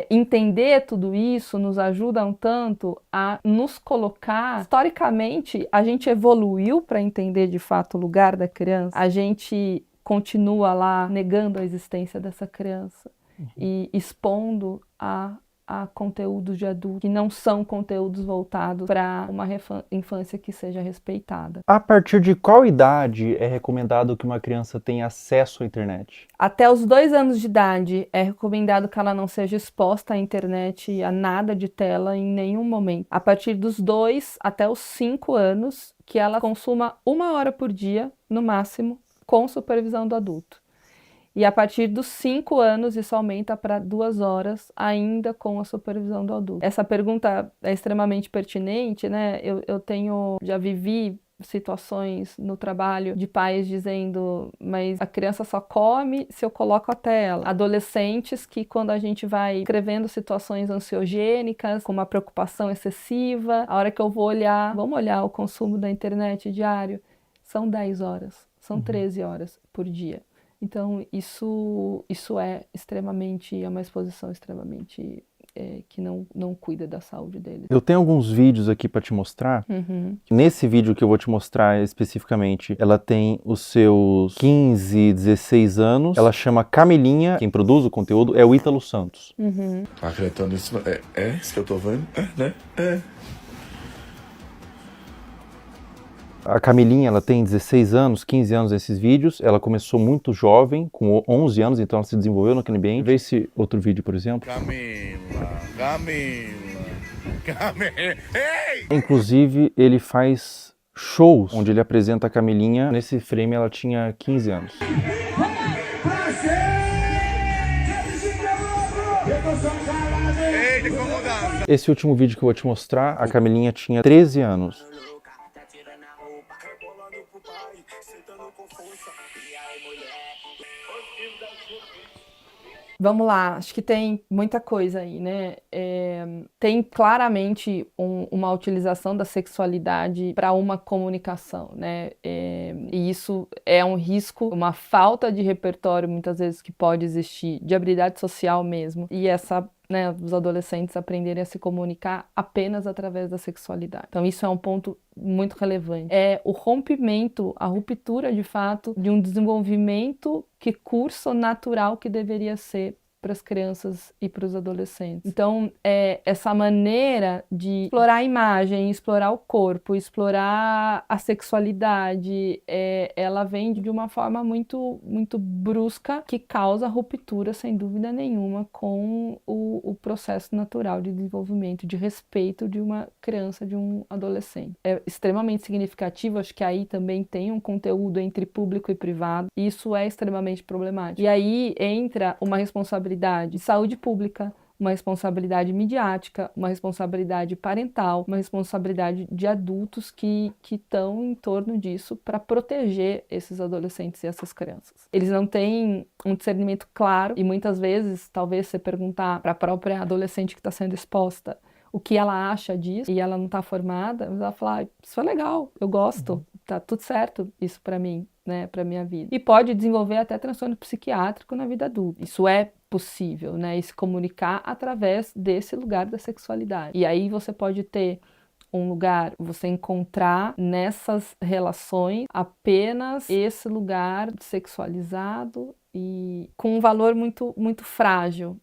entender tudo isso nos ajuda um tanto a nos colocar. Historicamente, a gente evoluiu para entender de fato o lugar da criança, a gente continua lá negando a existência dessa criança e expondo a conteúdos de adulto que não são conteúdos voltados para uma infância que seja respeitada. A partir de qual idade é recomendado que uma criança tenha acesso à internet? Até os 2 anos de idade é recomendado que ela não seja exposta à internet, a nada de tela em nenhum momento. A partir dos 2 até os 5 anos, que ela consuma 1 hora por dia, no máximo, com supervisão do adulto. E a partir dos 5 anos, isso aumenta para 2 horas, ainda com a supervisão do adulto. Essa pergunta é extremamente pertinente, né? Já vivi situações no trabalho de pais dizendo, mas a criança só come se eu coloco a tela. Adolescentes que, quando a gente vai escrevendo situações ansiogênicas, com uma preocupação excessiva, a hora que eu vou olhar, vamos olhar o consumo da internet diário, são 10 horas. São 13 horas por dia. Então, isso é uma exposição extremamente que não cuida da saúde deles. Eu tenho alguns vídeos aqui para te mostrar. Nesse vídeo que eu vou te mostrar especificamente, ela tem os seus 15, 16 anos. Ela chama Camilinha. Quem produz o conteúdo é o Ítalo Santos. Acreditando nisso, é isso que eu tô vendo? Né? A Camilinha, ela tem 16 anos, 15 anos nesses vídeos. Ela começou muito jovem, com 11 anos, então ela se desenvolveu naquele ambiente. Vê esse outro vídeo, por exemplo. Camila. Ei! Inclusive, ele faz shows onde ele apresenta a Camilinha. Nesse frame, ela tinha 15 anos. Esse último vídeo que eu vou te mostrar, a Camilinha tinha 13 anos. Vamos lá, acho que tem muita coisa aí, né? Tem claramente uma utilização da sexualidade para uma comunicação, né? E isso é um risco, uma falta de repertório, muitas vezes, que pode existir, de habilidade social mesmo. E os adolescentes aprenderem a se comunicar apenas através da sexualidade. Então isso é um ponto muito relevante. É o rompimento, a ruptura de fato de um desenvolvimento que curso natural que deveria ser para as crianças e para os adolescentes. Então, essa maneira de explorar a imagem, explorar o corpo, explorar a sexualidade, ela vem de uma forma muito, muito brusca, que causa ruptura, sem dúvida nenhuma, com o processo natural de desenvolvimento, de respeito de uma criança, de um adolescente. É extremamente significativo, acho que aí também tem um conteúdo entre público e privado, e isso é extremamente problemático. E aí entra uma responsabilidade de saúde pública, uma responsabilidade midiática, uma responsabilidade parental, uma responsabilidade de adultos que estão em torno disso para proteger esses adolescentes e essas crianças. Eles não têm um discernimento claro e muitas vezes, talvez você perguntar para a própria adolescente que está sendo exposta o que ela acha disso e ela não está formada, ela fala, isso é legal, eu gosto, tá tudo certo isso para mim, né, para minha vida. E pode desenvolver até transtorno psiquiátrico na vida adulta. Isso é possível, né, e se comunicar através desse lugar da sexualidade. E aí você pode ter um lugar, você encontrar nessas relações apenas esse lugar sexualizado e com um valor muito, muito frágil.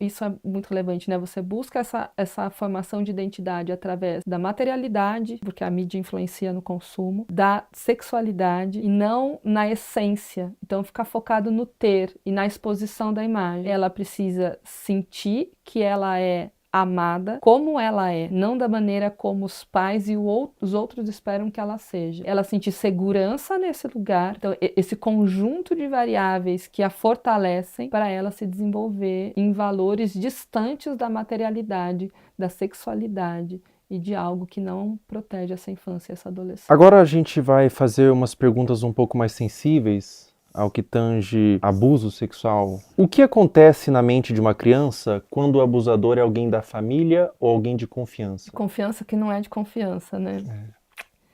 Isso é muito relevante, né? Você busca essa formação de identidade através da materialidade, porque a mídia influencia no consumo, da sexualidade e não na essência. Então, ficar focado no ter e na exposição da imagem. Ela precisa sentir que ela é amada como ela é, não da maneira como os pais e os outros esperam que ela seja. Ela sentir segurança nesse lugar, então esse conjunto de variáveis que a fortalecem para ela se desenvolver em valores distantes da materialidade, da sexualidade e de algo que não protege essa infância e essa adolescência. Agora a gente vai fazer umas perguntas um pouco mais sensíveis ao que tange abuso sexual. O que acontece na mente de uma criança quando o abusador é alguém da família ou alguém de confiança? Confiança que não é de confiança, né?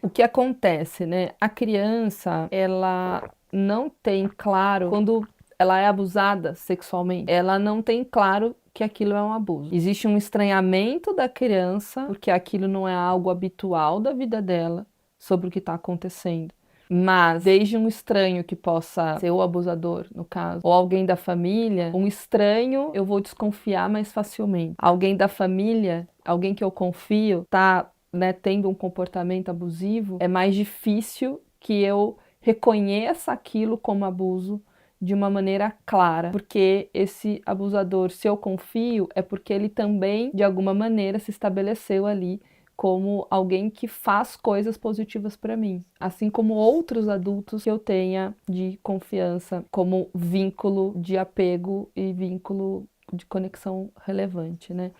O que acontece, né? A criança, ela não tem claro, quando ela é abusada sexualmente, ela não tem claro que aquilo é um abuso. Existe um estranhamento da criança, porque aquilo não é algo habitual da vida dela, sobre o que está acontecendo. Mas, desde um estranho que possa ser o abusador, no caso, ou alguém da família, um estranho eu vou desconfiar mais facilmente. Alguém da família, alguém que eu confio, tá, né, tendo um comportamento abusivo, é mais difícil que eu reconheça aquilo como abuso de uma maneira clara, porque esse abusador, se eu confio, é porque ele também, de alguma maneira, se estabeleceu ali como alguém que faz coisas positivas para mim, assim como outros adultos que eu tenha de confiança, como vínculo de apego e vínculo de conexão relevante, né?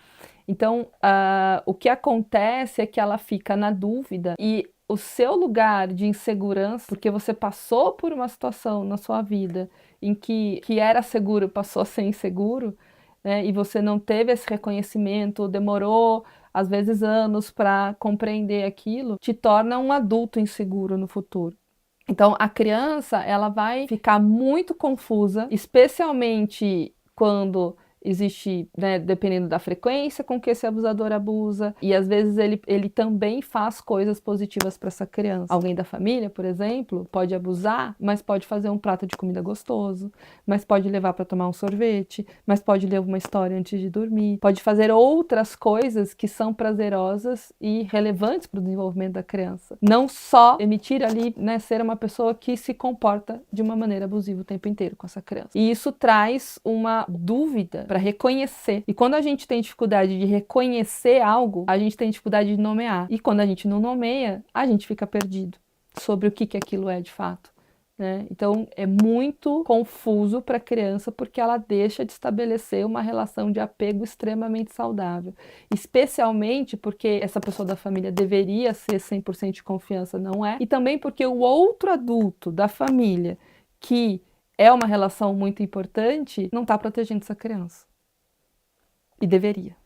Então, o que acontece é que ela fica na dúvida e o seu lugar de insegurança, porque você passou por uma situação na sua vida em que era seguro passou a ser inseguro, né? E você não teve esse reconhecimento, demorou às vezes anos para compreender aquilo, te torna um adulto inseguro no futuro. Então, a criança, ela vai ficar muito confusa, especialmente quando existe, né, dependendo da frequência com que esse abusador abusa, e às vezes ele também faz coisas positivas para essa criança. Alguém da família, por exemplo, pode abusar, mas pode fazer um prato de comida gostoso, mas pode levar para tomar um sorvete, mas pode ler uma história antes de dormir, pode fazer outras coisas que são prazerosas e relevantes para o desenvolvimento da criança. Não só emitir ali, né, ser uma pessoa que se comporta de uma maneira abusiva o tempo inteiro com essa criança. E isso traz uma dúvida para reconhecer. E quando a gente tem dificuldade de reconhecer algo, a gente tem dificuldade de nomear. E quando a gente não nomeia, a gente fica perdido sobre o que aquilo é de fato, né? Então é muito confuso para a criança porque ela deixa de estabelecer uma relação de apego extremamente saudável, especialmente porque essa pessoa da família deveria ser 100% de confiança, não é? E também porque o outro adulto da família, que é uma relação muito importante, não está protegendo essa criança. E deveria.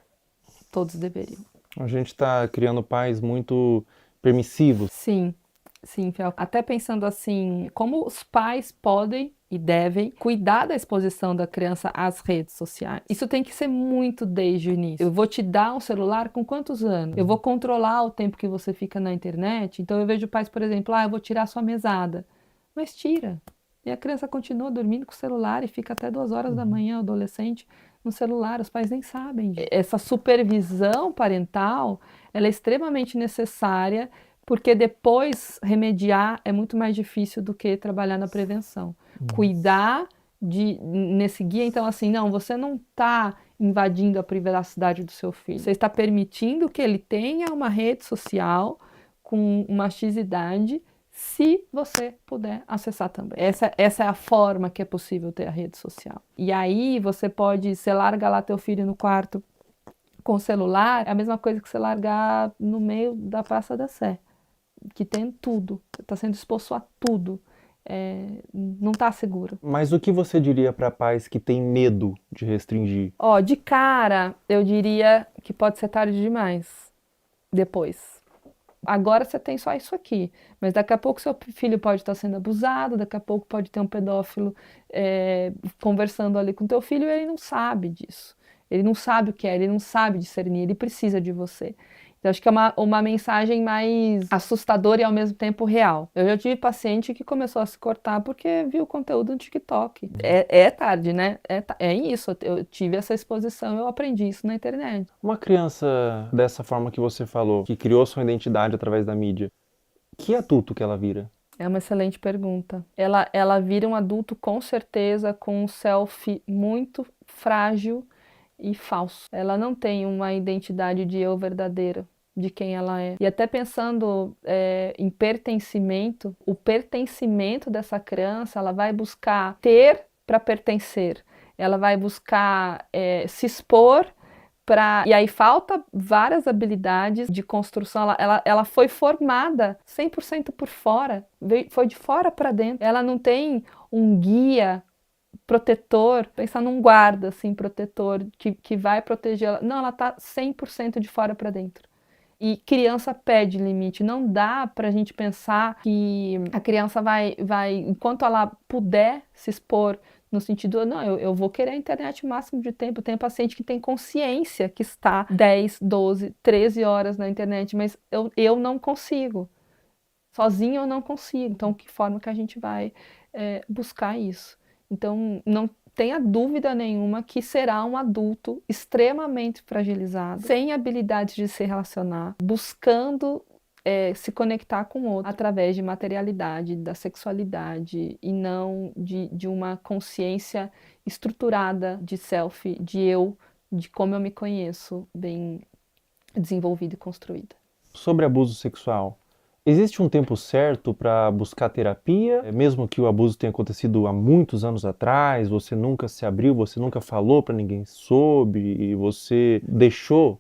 Todos deveriam. A gente está criando pais muito permissivos. Sim, sim, Fel. Até pensando assim, como os pais podem e devem cuidar da exposição da criança às redes sociais. Isso tem que ser muito desde o início. Eu vou te dar um celular com quantos anos? Eu vou controlar o tempo que você fica na internet. Então eu vejo pais, por exemplo, eu vou tirar sua mesada. Mas tira. E a criança continua dormindo com o celular e fica até 2 horas da manhã, o adolescente, no celular. Os pais nem sabem. Essa supervisão parental, ela é extremamente necessária, porque depois remediar é muito mais difícil do que trabalhar na prevenção. Cuidar nesse guia, então assim, não, você não está invadindo a privacidade do seu filho. Você está permitindo que ele tenha uma rede social com uma X-idade, se você puder acessar também. Essa é a forma que é possível ter a rede social. E aí você larga lá teu filho no quarto com o celular, é a mesma coisa que você largar no meio da Praça da Sé, que tem tudo, você está sendo exposto a tudo. Não está seguro. Mas o que você diria para pais que têm medo de restringir? De cara, eu diria que pode ser tarde demais. Depois. Agora você tem só isso aqui, mas daqui a pouco seu filho pode estar sendo abusado, daqui a pouco pode ter um pedófilo conversando ali com teu filho e ele não sabe disso. Ele não sabe o que é, ele não sabe discernir, ele precisa de você. Então, acho que é uma mensagem mais assustadora e ao mesmo tempo real. Eu já tive paciente que começou a se cortar porque viu conteúdo no TikTok. É tarde, né? É isso, eu tive essa exposição, eu aprendi isso na internet. Uma criança dessa forma que você falou, que criou sua identidade através da mídia, que adulto que ela vira? É uma excelente pergunta. Ela vira um adulto com certeza com um selfie muito frágil e falso. Ela não tem uma identidade de eu verdadeira, de quem ela é. E até pensando em pertencimento, o pertencimento dessa criança, ela vai buscar ter para pertencer. Ela vai buscar se expor para... E aí falta várias habilidades de construção. Ela foi formada 100% por fora, foi de fora para dentro. Ela não tem um guia protetor, pensar num guarda, assim, protetor, que vai proteger ela. Não, ela tá 100% de fora para dentro. E criança pede limite. Não dá pra gente pensar que a criança vai, enquanto ela puder se expor, no sentido, não, eu vou querer a internet o máximo de tempo. Tem paciente que tem consciência que está 10, 12, 13 horas na internet, mas eu não consigo. Sozinho eu não consigo. Então, que forma que a gente vai buscar isso? Então, não tenha dúvida nenhuma que será um adulto extremamente fragilizado, sem habilidade de se relacionar, buscando se conectar com o outro através de materialidade, da sexualidade e não de uma consciência estruturada de self, de eu, de como eu me conheço, bem desenvolvida e construída. Sobre abuso sexual, existe um tempo certo para buscar terapia? Mesmo que o abuso tenha acontecido há muitos anos atrás, você nunca se abriu, você nunca falou para ninguém soube, e você deixou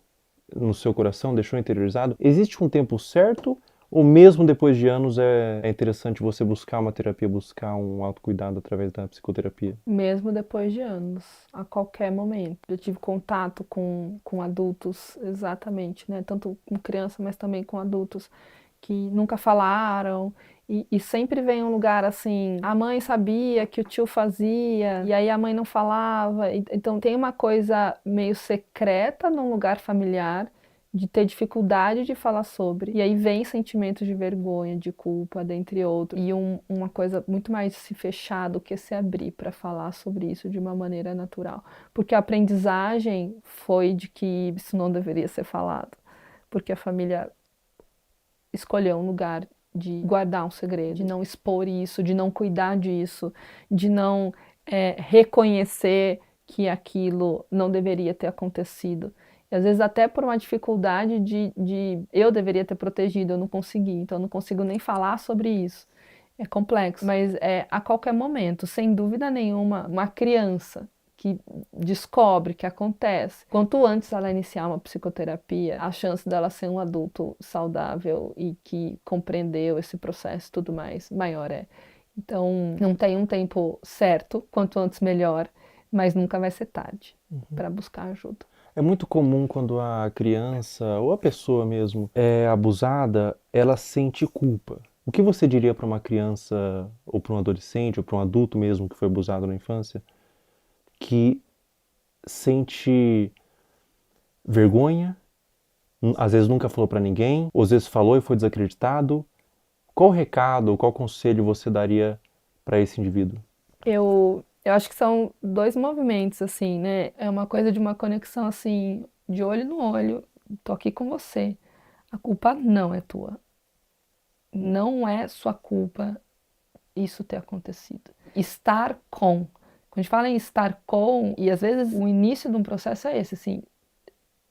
no seu coração, deixou interiorizado. Existe um tempo certo? Ou mesmo depois de anos é interessante você buscar uma terapia, buscar um autocuidado através da psicoterapia? Mesmo depois de anos, a qualquer momento. Eu tive contato com adultos, exatamente, né? Tanto com criança, mas também com adultos que nunca falaram E sempre vem um lugar assim, a mãe sabia que o tio fazia, e aí a mãe não falava. Então tem uma coisa meio secreta num lugar familiar, de ter dificuldade de falar sobre. E aí vem sentimentos de vergonha, de culpa, dentre outros. E uma coisa muito mais se fechar do que se abrir para falar sobre isso de uma maneira natural. Porque a aprendizagem foi de que isso não deveria ser falado. Porque a família escolheu um lugar de guardar um segredo, de não expor isso, de não cuidar disso, de não reconhecer que aquilo não deveria ter acontecido. E às vezes até por uma dificuldade de eu deveria ter protegido, eu não consegui, então eu não consigo nem falar sobre isso. É complexo, mas a qualquer momento, sem dúvida nenhuma, uma criança que descobre que acontece, quanto antes ela iniciar uma psicoterapia, a chance dela ser um adulto saudável e que compreendeu esse processo e tudo mais, maior é. Então, não tem um tempo certo, quanto antes melhor, mas nunca vai ser tarde para buscar ajuda. É muito comum quando a criança ou a pessoa mesmo é abusada, ela sente culpa. O que você diria para uma criança ou para um adolescente ou para um adulto mesmo que foi abusado na infância, que sente vergonha, às vezes nunca falou para ninguém, ou às vezes falou e foi desacreditado? Qual recado, qual conselho você daria para esse indivíduo? Eu acho que são dois movimentos, assim, né? É uma coisa de uma conexão, assim, de olho no olho. Tô aqui com você. A culpa não é tua. Não é sua culpa isso ter acontecido. Estar com. Quando a gente fala em estar com, e às vezes o início de um processo é esse, assim,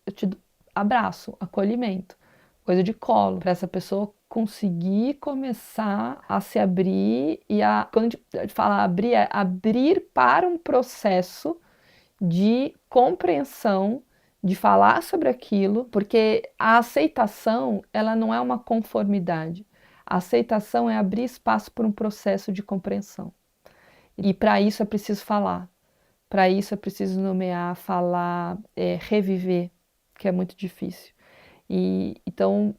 eu te abraço, acolhimento, coisa de colo, para essa pessoa conseguir começar a se abrir e quando a gente fala abrir, é abrir para um processo de compreensão, de falar sobre aquilo, porque a aceitação, ela não é uma conformidade. A aceitação é abrir espaço para um processo de compreensão. E para isso é preciso falar, para isso é preciso nomear, falar, reviver, que é muito difícil. Então,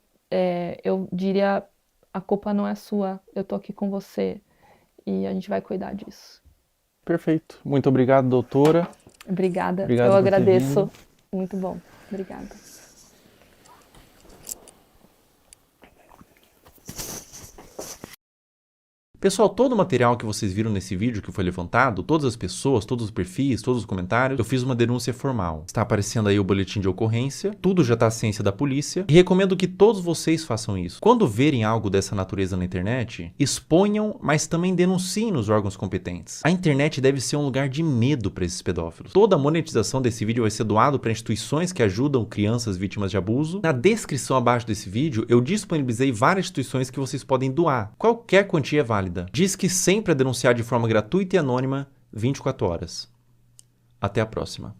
eu diria, a culpa não é sua, eu tô aqui com você e a gente vai cuidar disso. Perfeito. Muito obrigado, doutora. Obrigada. Obrigado eu por ter agradeço. vindo. Muito bom. Obrigada. Pessoal, todo o material que vocês viram nesse vídeo que foi levantado, todas as pessoas, todos os perfis, todos os comentários, eu fiz uma denúncia formal. Está aparecendo aí o boletim de ocorrência, tudo já está à ciência da polícia e recomendo que todos vocês façam isso. Quando verem algo dessa natureza na internet, exponham, mas também denunciem nos órgãos competentes. A internet deve ser um lugar de medo para esses pedófilos. Toda a monetização desse vídeo vai ser doado para instituições que ajudam crianças vítimas de abuso. Na descrição abaixo desse vídeo, eu disponibilizei várias instituições que vocês podem doar. Qualquer quantia é válida. Diz que sempre é denunciar de forma gratuita e anônima 24 horas. Até a próxima.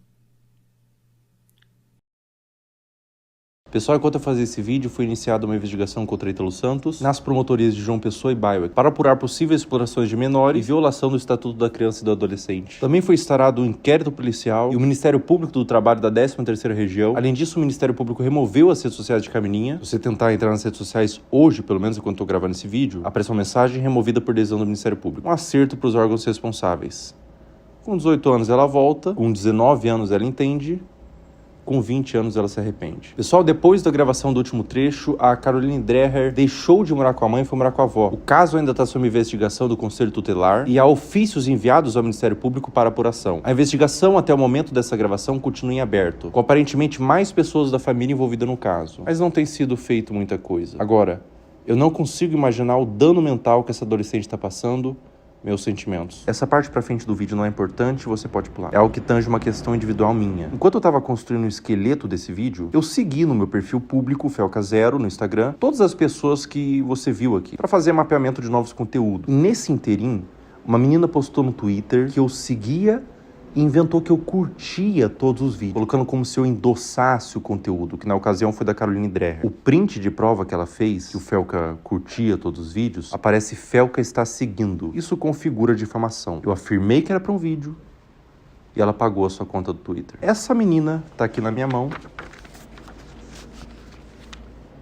Pessoal, enquanto eu fazia esse vídeo, foi iniciada uma investigação contra Ítalo Santos nas promotorias de João Pessoa e Bioeq para apurar possíveis explorações de menores e violação do Estatuto da Criança e do Adolescente. Também foi instaurado um inquérito policial e o Ministério Público do Trabalho da 13ª Região. Além disso, o Ministério Público removeu as redes sociais de Camininha. Se você tentar entrar nas redes sociais hoje, pelo menos enquanto eu tô gravando esse vídeo, aparece uma mensagem removida por decisão do Ministério Público. Um acerto para os órgãos responsáveis. Com 18 anos ela volta, com 19 anos ela entende, com 20 anos ela se arrepende. Pessoal, depois da gravação do último trecho, a Caroline Dreher deixou de morar com a mãe e foi morar com a avó. O caso ainda está sob investigação do Conselho Tutelar e há ofícios enviados ao Ministério Público para apuração. A investigação até o momento dessa gravação continua em aberto, com aparentemente mais pessoas da família envolvidas no caso. Mas não tem sido feito muita coisa. Agora, eu não consigo imaginar o dano mental que essa adolescente está passando. Meus sentimentos. Essa parte pra frente do vídeo não é importante, você pode pular. É algo que tange uma questão individual minha. Enquanto eu tava construindo o esqueleto desse vídeo, eu segui no meu perfil público, Felca0, no Instagram, todas as pessoas que você viu aqui, pra fazer mapeamento de novos conteúdos. E nesse interim, uma menina postou no Twitter que eu seguia e inventou que eu curtia todos os vídeos, colocando como se eu endossasse o conteúdo, que na ocasião foi da Caroline Dreher. O print de prova que ela fez, que o Felca curtia todos os vídeos, aparece Felca está seguindo. Isso configura difamação. Eu afirmei que era para um vídeo e ela pagou a sua conta do Twitter. Essa menina tá aqui na minha mão.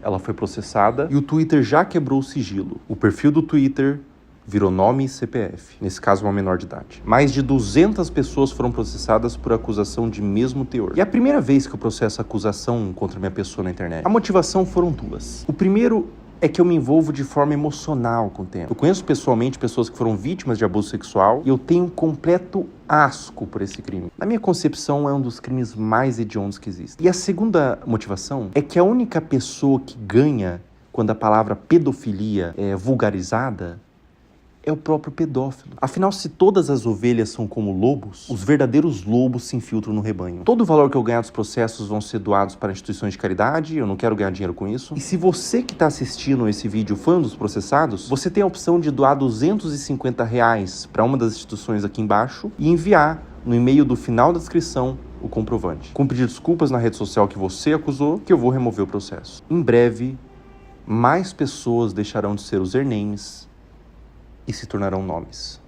ela foi processada e o Twitter já quebrou o sigilo. O perfil do Twitter virou nome e CPF, nesse caso uma menor de idade. Mais de 200 pessoas foram processadas por acusação de mesmo teor. E é a primeira vez que eu processo acusação contra minha pessoa na internet. A motivação foram duas. O primeiro é que eu me envolvo de forma emocional com o tema. Eu conheço pessoalmente pessoas que foram vítimas de abuso sexual e eu tenho completo asco por esse crime. Na minha concepção, é um dos crimes mais hediondos que existem. E a segunda motivação é que a única pessoa que ganha quando a palavra pedofilia é vulgarizada é o próprio pedófilo. Afinal, se todas as ovelhas são como lobos, os verdadeiros lobos se infiltram no rebanho. Todo o valor que eu ganhar dos processos vão ser doados para instituições de caridade, eu não quero ganhar dinheiro com isso. E se você que está assistindo esse vídeo foi um dos processados, você tem a opção de doar R$250 para uma das instituições aqui embaixo e enviar no e-mail do final da descrição o comprovante. Com pedir desculpas na rede social que você acusou, que eu vou remover o processo. Em breve, mais pessoas deixarão de ser usernames e se tornarão nomes.